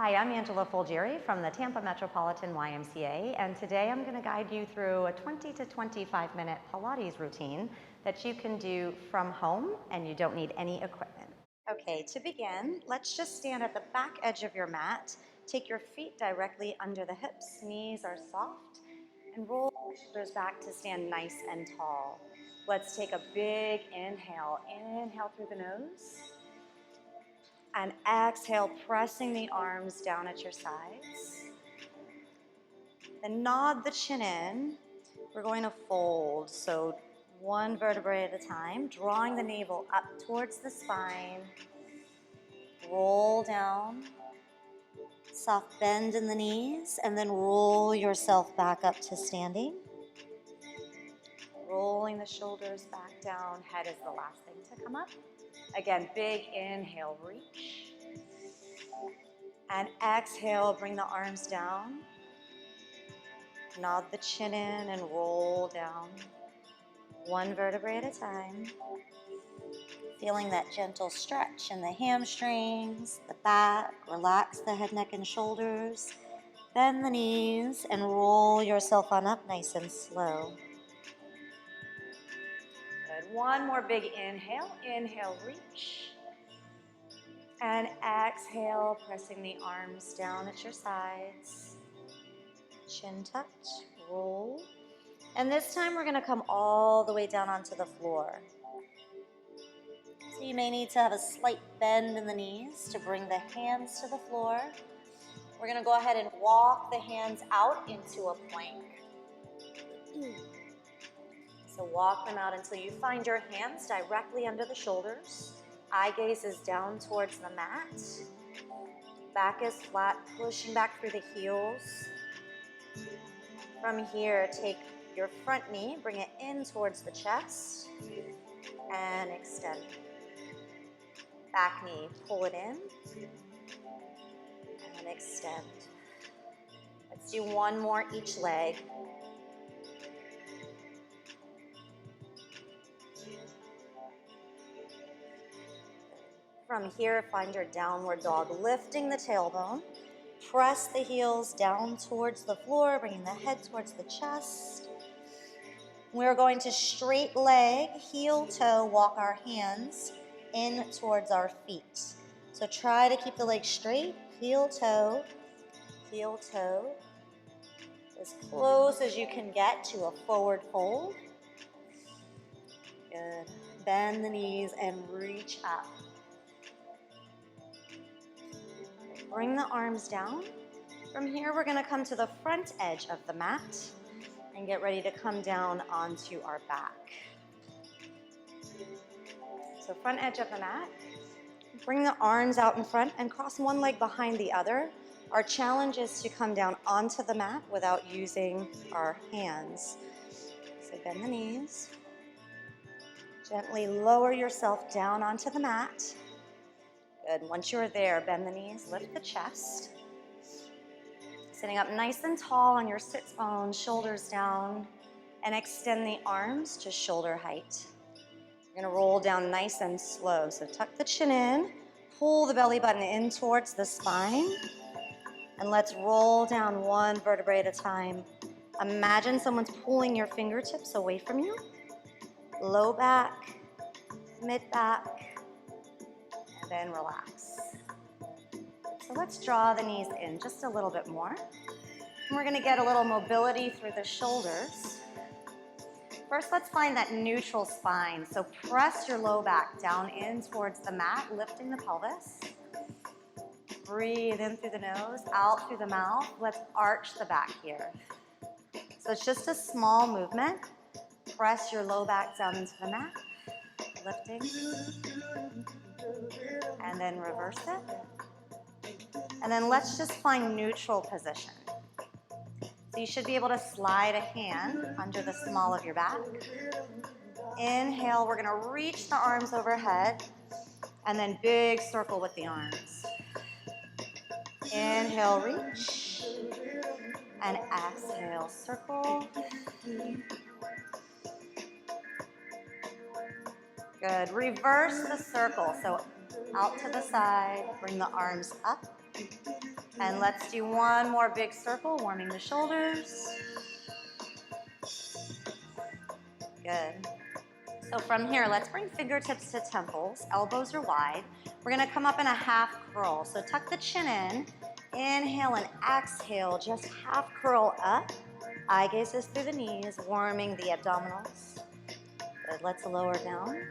Hi, I'm Angela Folgieri from the Tampa Metropolitan YMCA, and today I'm going to guide you through a 20 to 25 minute Pilates routine that you can do from home and you don't need any equipment. Okay, to begin, let's just stand at the back edge of your mat. Take your feet directly under the hips, knees are soft, and roll your shoulders back to stand nice and tall. Let's take a big inhale. Inhale through the nose. And exhale, pressing the arms down at your sides. Then nod the chin in. We're going to fold, so one vertebrae at a time, drawing the navel up towards the spine. Roll down. Soft bend in the knees, and then roll yourself back up to standing. Rolling the shoulders back down. Head is the last thing to come up. Again, big inhale, reach. And exhale, bring the arms down. Nod the chin in and roll down. One vertebrae at a time. Feeling that gentle stretch in the hamstrings, the back. Relax the head, neck, and shoulders. Bend the knees and roll yourself on up nice and slow. Good. One more big inhale. Inhale, reach. And exhale, pressing the arms down at your sides. Chin touch, roll. And this time we're going to come all the way down onto the floor. So you may need to have a slight bend in the knees to bring the hands to the floor. We're going to go ahead and walk the hands out into a plank. So walk them out until you find your hands directly under the shoulders. Eye gaze is down towards the mat. Back is flat, pushing back through the heels. From here, take your front knee, bring it in towards the chest, and extend. Back knee, pull it in, and extend. Let's do one more each leg. From here, find your downward dog, lifting the tailbone. Press the heels down towards the floor, bringing the head towards the chest. We're going to straight leg, heel toe, walk our hands in towards our feet. So try to keep the leg straight, heel toe, as close as you can get to a forward fold. Good. Bend the knees and reach up. Bring the arms down. From here, we're going to come to the front edge of the mat and get ready to come down onto our back. So front edge of the mat. Bring the arms out in front and cross one leg behind the other. Our challenge is to come down onto the mat without using our hands. So bend the knees. Gently lower yourself down onto the mat. Good. Once you're there, bend the knees, lift the chest. Sitting up nice and tall on your sits bones, shoulders down, and extend the arms to shoulder height. You're going to roll down nice and slow. So tuck the chin in, pull the belly button in towards the spine, and let's roll down one vertebrae at a time. Imagine someone's pulling your fingertips away from you. Low back, mid back, and then relax. So let's draw the knees in just a little bit more. And we're going to get a little mobility through the shoulders. First, let's find that neutral spine. So press your low back down in towards the mat, lifting the pelvis. Breathe in through the nose, out through the mouth. Let's arch the back here. So it's just a small movement. Press your low back down into the mat, lifting, and then reverse it. And then let's just find neutral position. So you should be able to slide a hand under the small of your back. Inhale, we're going to reach the arms overhead, and then big circle with the arms. Inhale, reach, and exhale, circle. Good. Reverse the circle. So out to the side, bring the arms up And let's do one more big circle, warming the shoulders. Good. So from here, let's bring fingertips to temples. Elbows are wide. We're gonna come up in a half curl. So tuck the chin in. Inhale and exhale, just half curl up. Eye gazes through the knees, warming the abdominals. Good, let's lower down.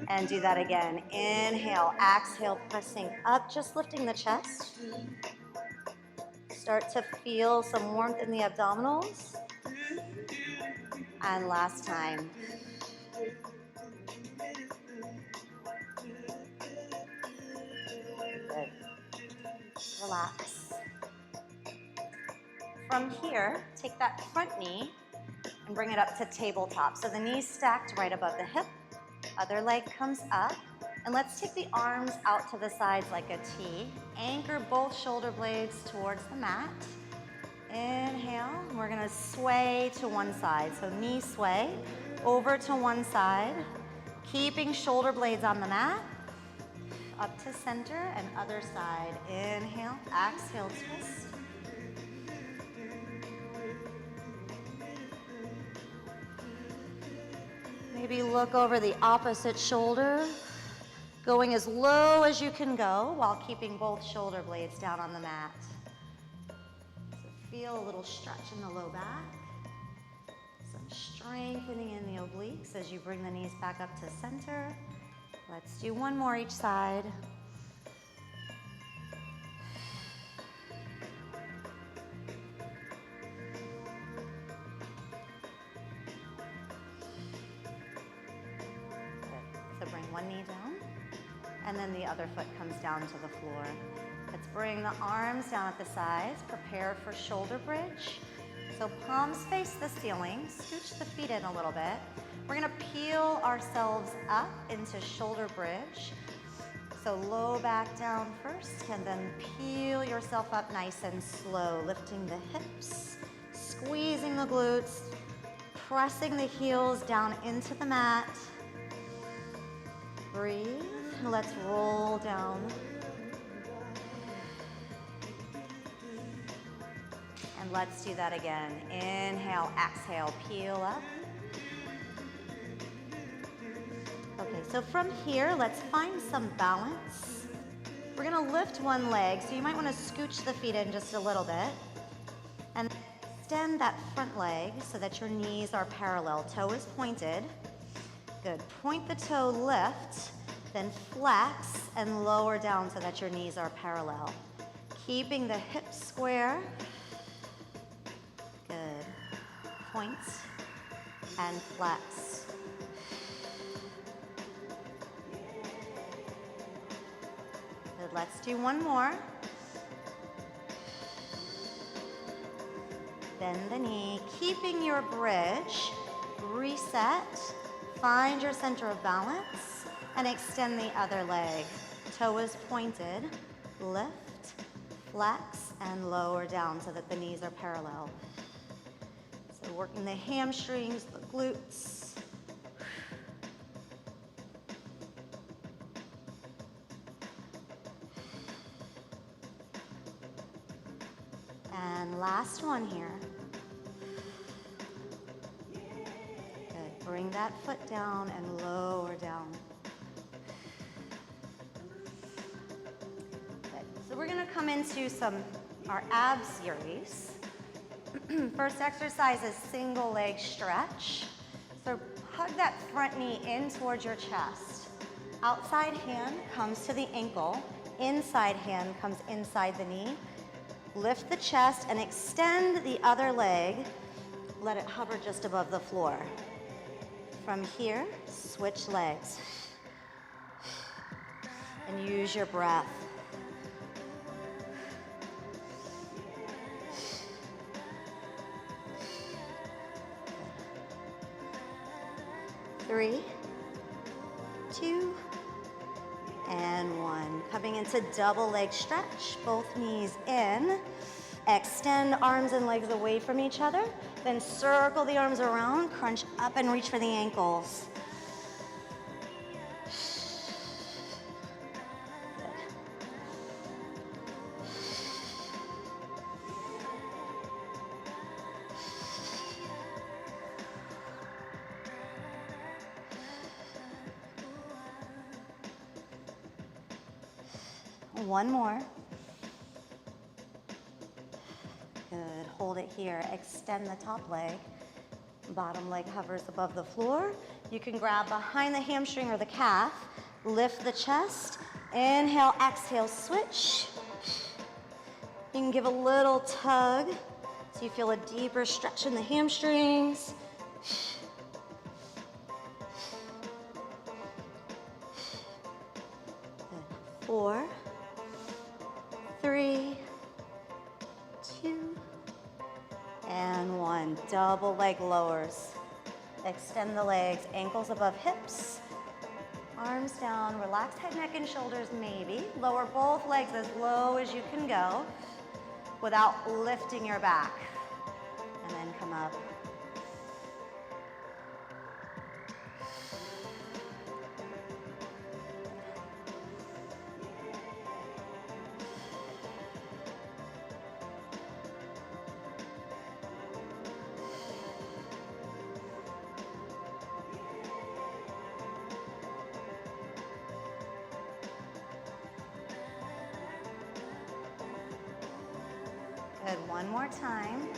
And do that again. Inhale, exhale, pressing up, just lifting the chest. Start to feel some warmth in the abdominals. And last time. Good. Relax. From here, take that front knee and bring it up to tabletop. So the knees stacked right above the hip. Other leg comes up. And let's take the arms out to the sides like a T. Anchor both shoulder blades towards the mat. Inhale. We're going to sway to one side. So knee sway over to one side. Keeping shoulder blades on the mat. Up to center and other side. Inhale. Exhale, twist. Maybe look over the opposite shoulder, going as low as you can go while keeping both shoulder blades down on the mat. So feel a little stretch in the low back, some strengthening in the obliques as you bring the knees back up to center. Let's do one more each side. So bring one knee down, and then the other foot comes down to the floor. Let's bring the arms down at the sides, prepare for shoulder bridge. So palms face the ceiling, scooch the feet in a little bit. We're gonna peel ourselves up into shoulder bridge. So low back down first, and then peel yourself up nice and slow, lifting the hips, squeezing the glutes, pressing the heels down into the mat. Breathe. Let's roll down. And let's do that again. Inhale, exhale, peel up. Okay, so from here, let's find some balance. We're gonna lift one leg, so you might wanna scooch the feet in just a little bit. And extend that front leg so that your knees are parallel. Toe is pointed. Good. Point the toe, lift, then flex and lower down so that your knees are parallel. Keeping the hips square. Good. Point and flex. Good. Let's do one more. Bend the knee, keeping your bridge. Reset. Find your center of balance and extend the other leg. Toe is pointed, lift, flex, and lower down so that the knees are parallel. So working the hamstrings, the glutes. And last one here. Bring that foot down and lower down. Good. So we're gonna come into our ab series. First exercise is single leg stretch. So hug that front knee in towards your chest. Outside hand comes to the ankle. Inside hand comes inside the knee. Lift the chest and extend the other leg. Let it hover just above the floor. From here, switch legs. And use your breath. Three, two, and one. Coming into double leg stretch, both knees in. Extend arms and legs away from each other. Then circle the arms around, crunch up and reach for the ankles. Good. One more. Good, hold it here. Extend the top leg. Bottom leg hovers above the floor. You can grab behind the hamstring or the calf. Lift the chest. Inhale, exhale, switch. You can give a little tug so you feel a deeper stretch in the hamstrings. Good. 4, 3, 2, and 1. Double leg lowers. Extend the legs, ankles above hips. Arms down, relax head, neck, and shoulders maybe. Lower both legs as low as you can go without lifting your back. And then come up. Good, one more time.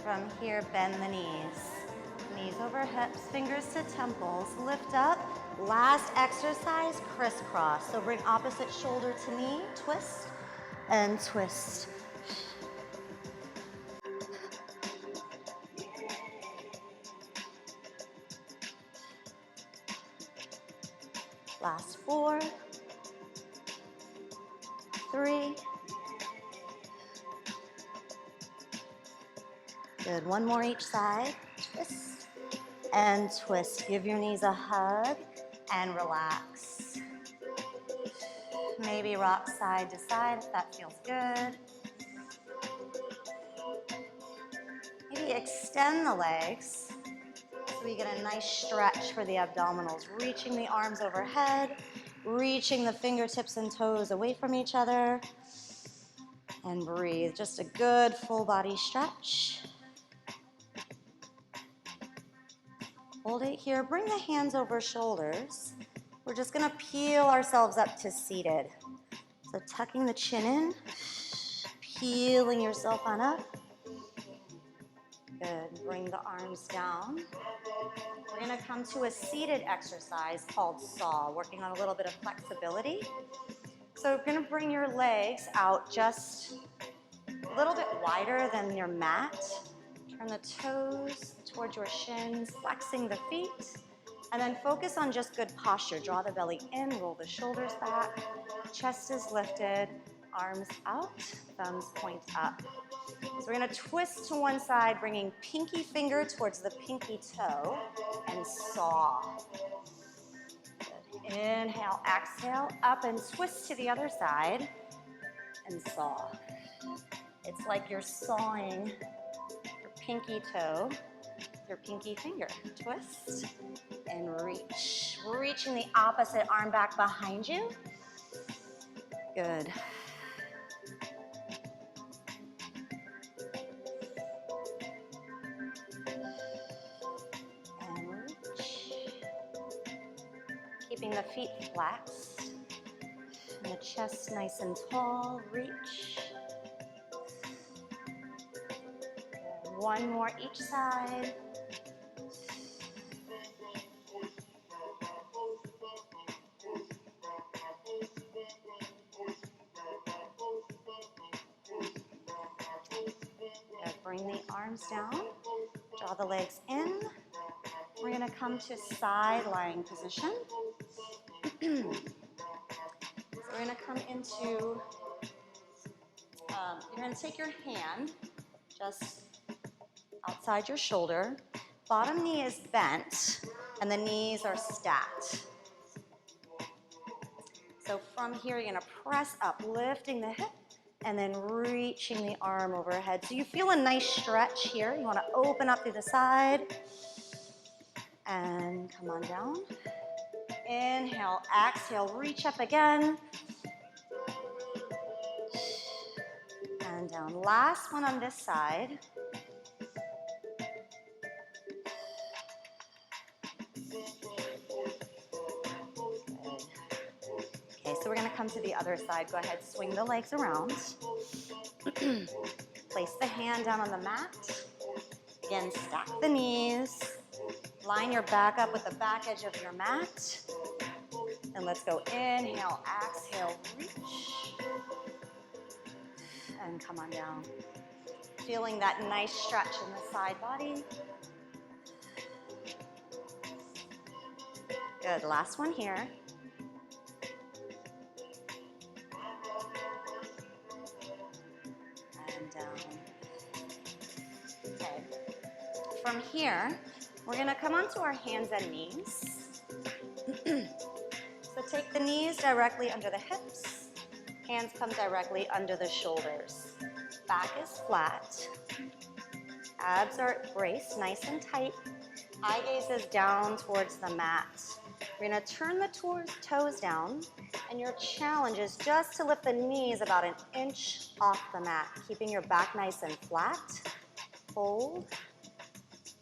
From here, bend the knees. Knees over hips, fingers to temples. Lift up. Last exercise, crisscross. So bring opposite shoulder to knee, twist and twist. Last 4, 3. Good, one more each side. Twist and twist. Give your knees a hug and relax. Maybe rock side to side if that feels good. Maybe extend the legs so we get a nice stretch for the abdominals. Reaching the arms overhead, reaching the fingertips and toes away from each other. And breathe, just a good full body stretch. Hold it here, bring the hands over shoulders. We're just gonna peel ourselves up to seated. So tucking the chin in, peeling yourself on up. Good, bring the arms down. We're gonna come to a seated exercise called saw, working on a little bit of flexibility. So we're gonna bring your legs out just a little bit wider than your mat. Turn the toes towards your shins, flexing the feet. And then focus on just good posture. Draw the belly in, roll the shoulders back. Chest is lifted, arms out, thumbs point up. So we're gonna twist to one side, bringing pinky finger towards the pinky toe and saw. Good. Inhale, exhale, up and twist to the other side and saw. It's like you're sawing your pinky toe with your pinky finger. Twist and reach. Reaching the opposite arm back behind you. Good. And reach. Keeping the feet flexed. And the chest nice and tall. Reach. Good. One more each side. Bring the arms down, draw the legs in. We're gonna come to side lying position. So we're gonna come into, you're gonna take your hand just outside your shoulder. Bottom knee is bent and the knees are stacked. So from here, you're gonna press up, lifting the hip, and then reaching the arm overhead. So you feel a nice stretch here. You want to open up through the side. And come on down. Inhale, exhale, reach up again. And down. Last one on this side. so we're gonna come to the other side. Go ahead, swing the legs around. Place the hand down on the mat. Again, stack the knees. Line your back up with the back edge of your mat. And let's go inhale, exhale, reach. And come on down. Feeling that nice stretch in the side body. Good, last one here. And down. Okay. From here, we're gonna come onto our hands and knees. So take the knees directly under the hips. Hands come directly under the shoulders. Back is flat. Abs are braced, nice and tight. Eye gaze is down towards the mat. We're gonna turn the toes down, and your challenge is just to lift the knees about an inch off the mat, keeping your back nice and flat. Hold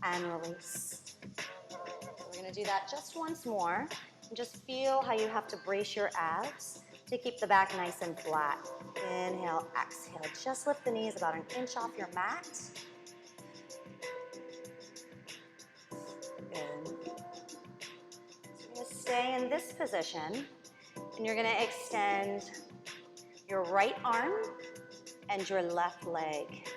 and release. So we're gonna do that just once more, and just feel how you have to brace your abs to keep the back nice and flat. Inhale, exhale. Just lift the knees about an inch off your mat. Good. So you're gonna stay in this position, and you're gonna extend your right arm and your left leg.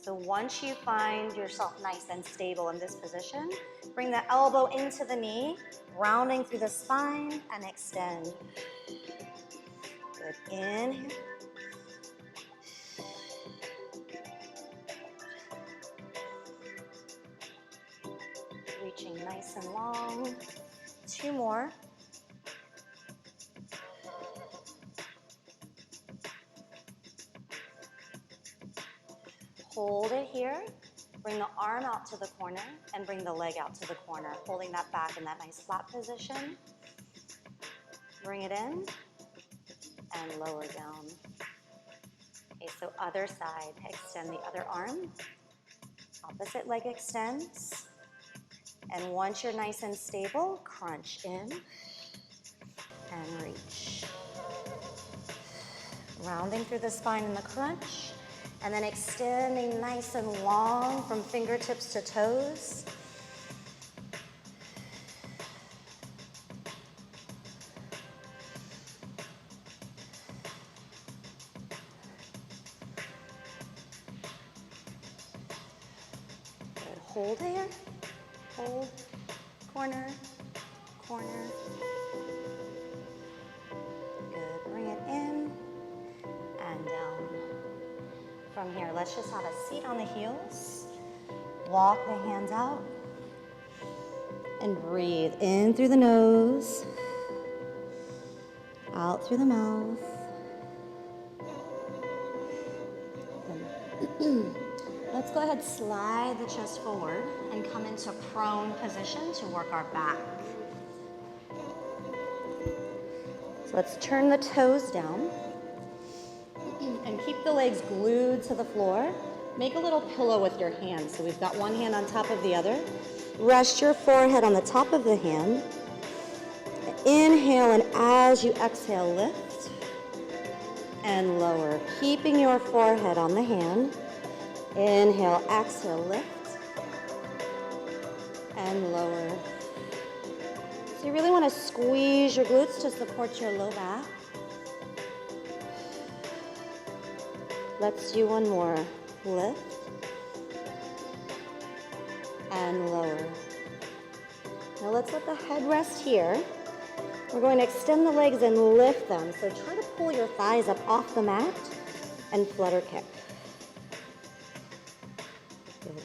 So once you find yourself nice and stable in this position, bring the elbow into the knee, rounding through the spine, and extend. Good, inhale. Reaching nice and long. 2 more. Hold it here. Bring the arm out to the corner and bring the leg out to the corner, holding that back in that nice flat position. Bring it in and lower down. Okay, so other side. Extend the other arm. Opposite leg extends. And once you're nice and stable, crunch in and reach. Rounding through the spine in the crunch. And then extending nice and long from fingertips to toes. Good. Hold here. Hold. Corner. Corner. Good. Bring it in and down. From here, let's just have a seat on the heels. Walk the hands out. And breathe in through the nose. Out through the mouth. Let's go ahead, slide the chest forward and come into prone position to work our back. So let's turn the toes down. And keep the legs glued to the floor. Make a little pillow with your hands. So we've got one hand on top of the other. Rest your forehead on the top of the hand. Inhale, and as you exhale, lift and lower. Keeping your forehead on the hand. Inhale, exhale, lift and lower. So you really want to squeeze your glutes to support your low back. Let's do one more. Lift and lower. Now let's let the head rest here. We're going to extend the legs and lift them. So try to pull your thighs up off the mat and flutter kick. Good.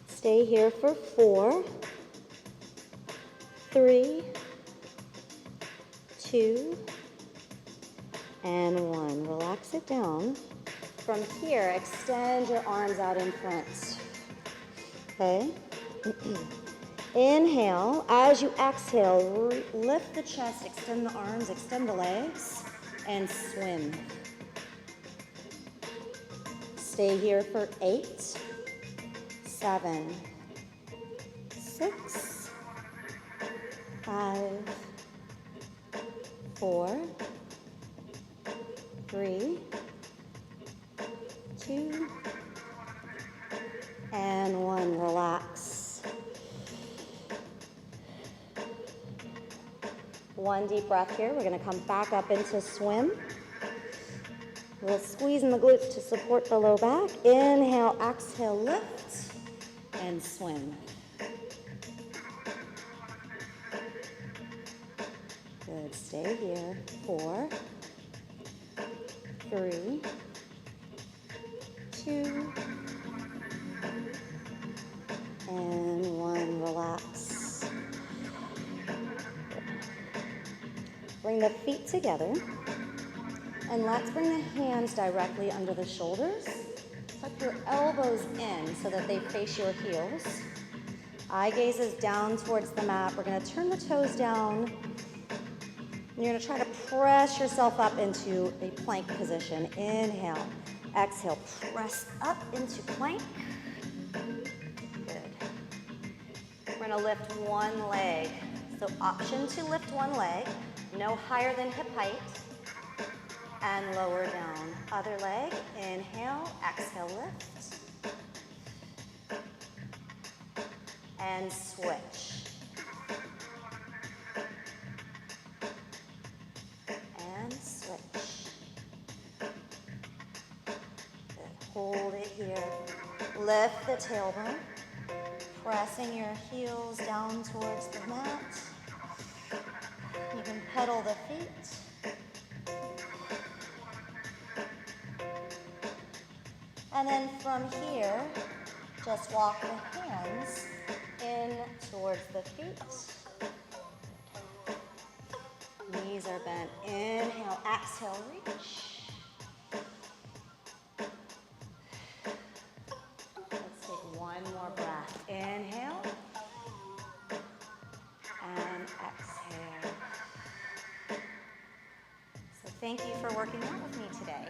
Stay here for 4, 3, 2, and 1. Relax it down. From here, extend your arms out in front. Okay? Inhale. As you exhale, lift the chest, extend the arms, extend the legs, and swim. Stay here for 8, 7, 6, 5, 4, 3, 2, and 1. Relax. One deep breath here. We're going to come back up into swim. We'll squeeze in the glutes to support the low back. Inhale, exhale, lift, and swim. Good. Stay here. 4, 3, 2, and 1. Relax. Bring the feet together. And let's bring the hands directly under the shoulders. Tuck your elbows in so that they face your heels. Eye gaze is down towards the mat. We're going to turn the toes down. And you're going to try to press yourself up into a plank position. Inhale. Exhale. Press up into plank. Good. We're going to lift one leg. So option to lift one leg. No higher than hip height. And lower down. Other leg. Inhale. Exhale. Lift. And switch. And switch. Good. Hold it here. Lift the tailbone. Pressing your heels down towards the mat. You can pedal the feet. And then from here, just walk the hands in towards the feet. Knees are bent. Inhale, exhale, reach. Let's take one more breath. Inhale. And exhale. So thank you for working out with me today.